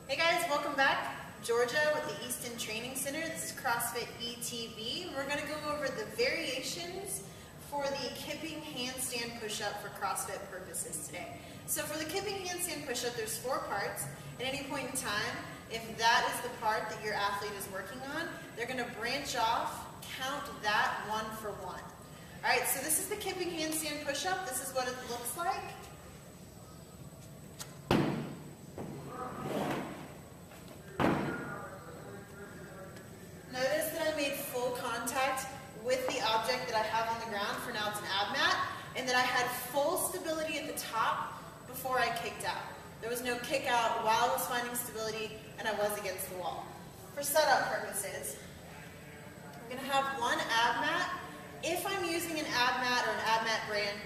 Hey guys, welcome back. Georgia with the Easton Training Center. This is CrossFit ETB. We're going to go over the variations for the Kipping handstand push-up for CrossFit purposes today. So for the Kipping handstand push-up, there's 4 parts. At any point in time, if that is the part that your athlete is working on, they're going to branch off, count that 1 for 1. Alright, so this is the Kipping handstand push-up. This is what it looks like. Notice that I made full contact with the object that I have on the ground. For now it's an ab mat, and that I had full stability at the top before I kicked out. There was no kick out while I was finding stability and I was against the wall. For setup purposes, I'm going to have one ab mat. If I'm using an ab mat or an ab mat brand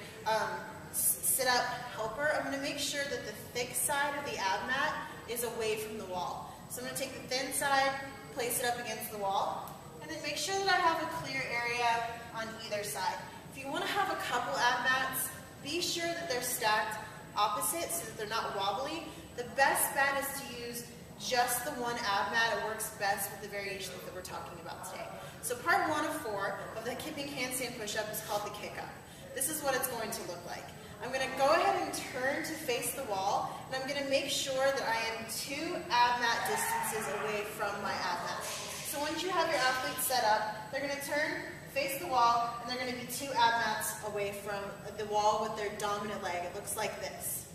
sit-up helper, I'm going to make sure that the thick side of the ab mat is away from the wall. So I'm going to take the thin side, place it up against the wall, and then make sure that I have a clear area on either side. If you want to have a couple ab mats, be sure that they're stacked opposite so that they're not wobbly. The best bet is to use just the one ab mat. It works best with the variations that we're talking about today. So part 1 of 4 of the Kipping handstand push-up is called the kick-up. This is what it's going to look like. I'm going to go ahead and turn to face the wall, and I'm going to make sure that I am 2 ab mat distances away from my ab mat. So once you have your athlete set up, they're going to turn, face the wall, and they're going to be 2 ab mats away from the wall with their dominant leg. It looks like this.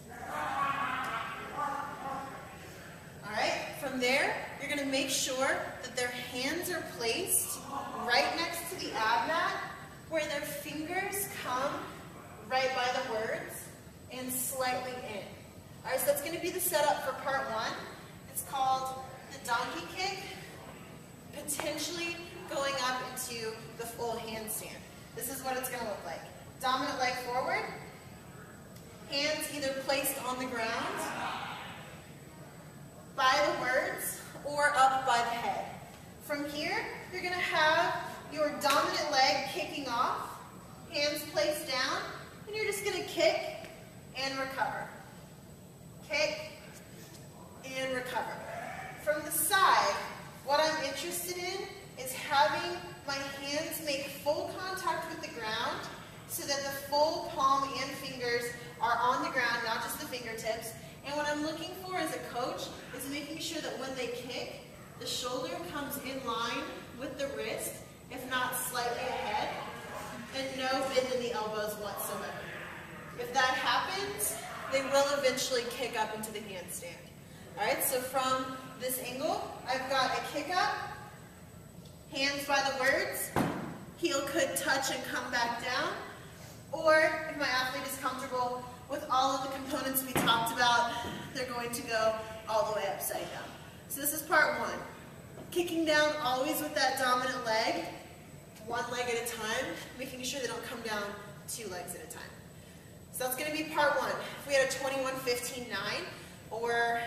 Alright, from there, you're going to make sure that their hands are placed right next to the ab mat, where their fingers come right by the words and slightly in. Alright, so that's going to be the setup for part 1. It's called the donkey kick, potentially going up into the full handstand. This is what it's going to look like. Dominant leg forward, hands either placed on the ground, by the words, or up by the head. From here, you're going to have your dominant leg kicking off, hands placed down, and you're just going to kick and recover. Kick and recover. From the side, what I'm interested in is having my hands make full contact with the ground so that the full palm and fingers are on the ground, not just the fingertips. And what I'm looking for as a coach is making sure that when they kick, the shoulder comes in line with the wrist, if not slightly ahead, and no bend in the elbows whatsoever. If that happens, they will eventually kick up into the handstand. Alright, so from this angle, I've got a kick up, hands by the words, heel could touch and come back down, or if my athlete is comfortable with all of the components we talked about, they're going to go all the way upside down. So this is part 1. Kicking down always with that dominant leg, 1 leg at a time, making sure they don't come down 2 legs at a time. So that's going to be part 1. If we had a 21-15-9 or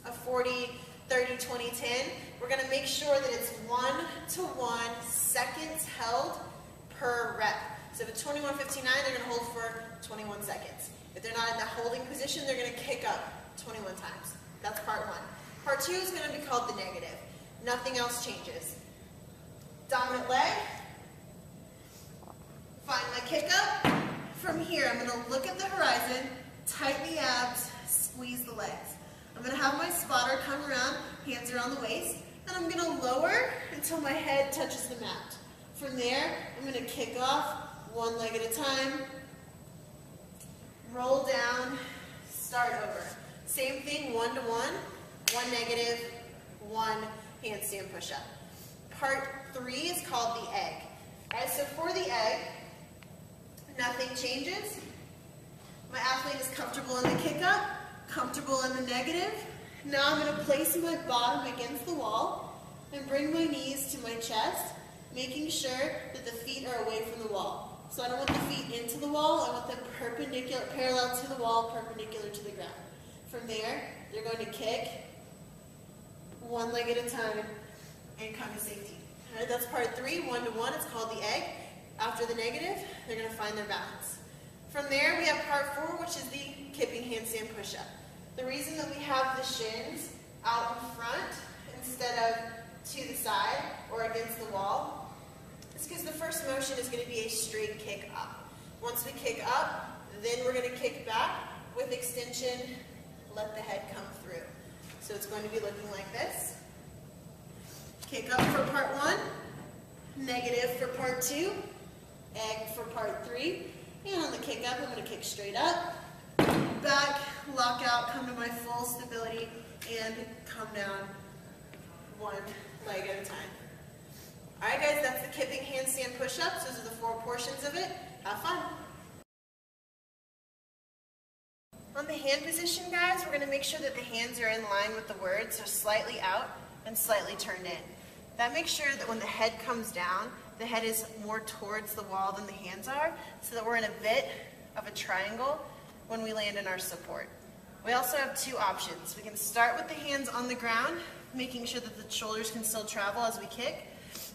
a 40-30-20-10, we're going to make sure that it's 1-to-1 seconds held per rep. So if it's 21-15-9, they're going to hold for 21 seconds. If they're not in that holding position, they're going to kick up 21 times. That's part 1. Part 2 is going to be called the negative. Nothing else changes. Dominant leg. Find my kick up. From here, I'm going to look at the horizon, tighten the abs, squeeze the legs. I'm going to have my spotter come around, hands around the waist, and I'm going to lower until my head touches the mat. From there, I'm going to kick off 1 leg at a time, roll down, start over. Same thing, 1-to-1, 1 negative, 1 handstand push-up. Part 3 is called the egg. Alright, so for the egg, nothing changes. My athlete is comfortable in the kick-up, comfortable in the negative. Now I'm going to place my bottom against the wall and bring my knees to my chest, making sure that the feet are away from the wall. So I don't want the feet into the wall, I want them perpendicular, parallel to the wall, perpendicular to the ground. From there, they're going to kick 1 leg at a time and come to safety. Alright, that's part 3, 1-to-1, it's called the egg. After the negative, they're going to find their balance. From there, we have part 4, which is the Kipping handstand push-up. The reason that we have the shins out in front instead of to the side or against the wall is because the first motion is going to be a straight kick up. Once we kick up, then we're going to kick back with extension, let the head come through. So it's going to be looking like this. Kick up for part 1, negative for part 2, egg for part 3, and on the kick up, I'm going to kick straight up, back, lock out, come to my full stability, and come down one leg at a time. Alright guys, that's the kipping handstand push-ups. Those are the 4 portions of it. Have fun. On the hand position, guys, we're going to make sure that the hands are in line with the word, so slightly out and slightly turned in. That makes sure that when the head comes down, the head is more towards the wall than the hands are, so that we're in a bit of a triangle when we land in our support. We also have 2 options. We can start with the hands on the ground, making sure that the shoulders can still travel as we kick,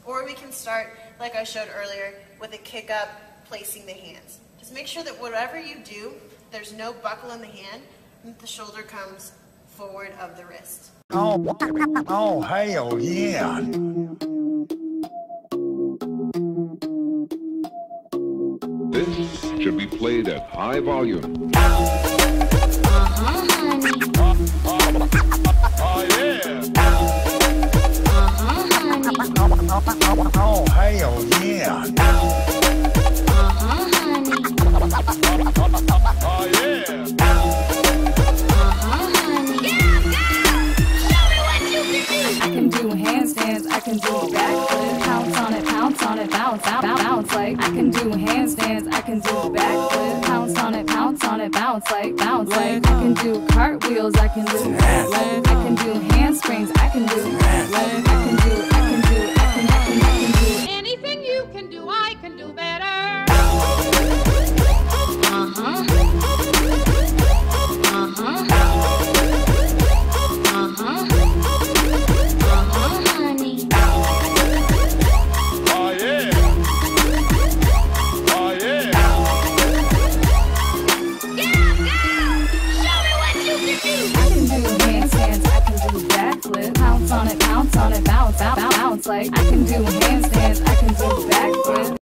or we can start, like I showed earlier, with a kick up, placing the hands. Just make sure that whatever you do, there's no buckle in the hand, and the shoulder comes forward of the wrist. Oh, hell yeah. This should be played at high volume. Oh, yeah. Oh, hell yeah. Oh, yeah. I can do handstands, I can do backflip, pounce on it, bounce out, bounce like. I can do handstands, I can do backflip, pounce on it, bounce like. I can do cartwheels, I can do I can do handsprings, I can do Anything you can do, I can do better. Pounce on it, bounce out, bounce like. I can do handstands, I can do backflip.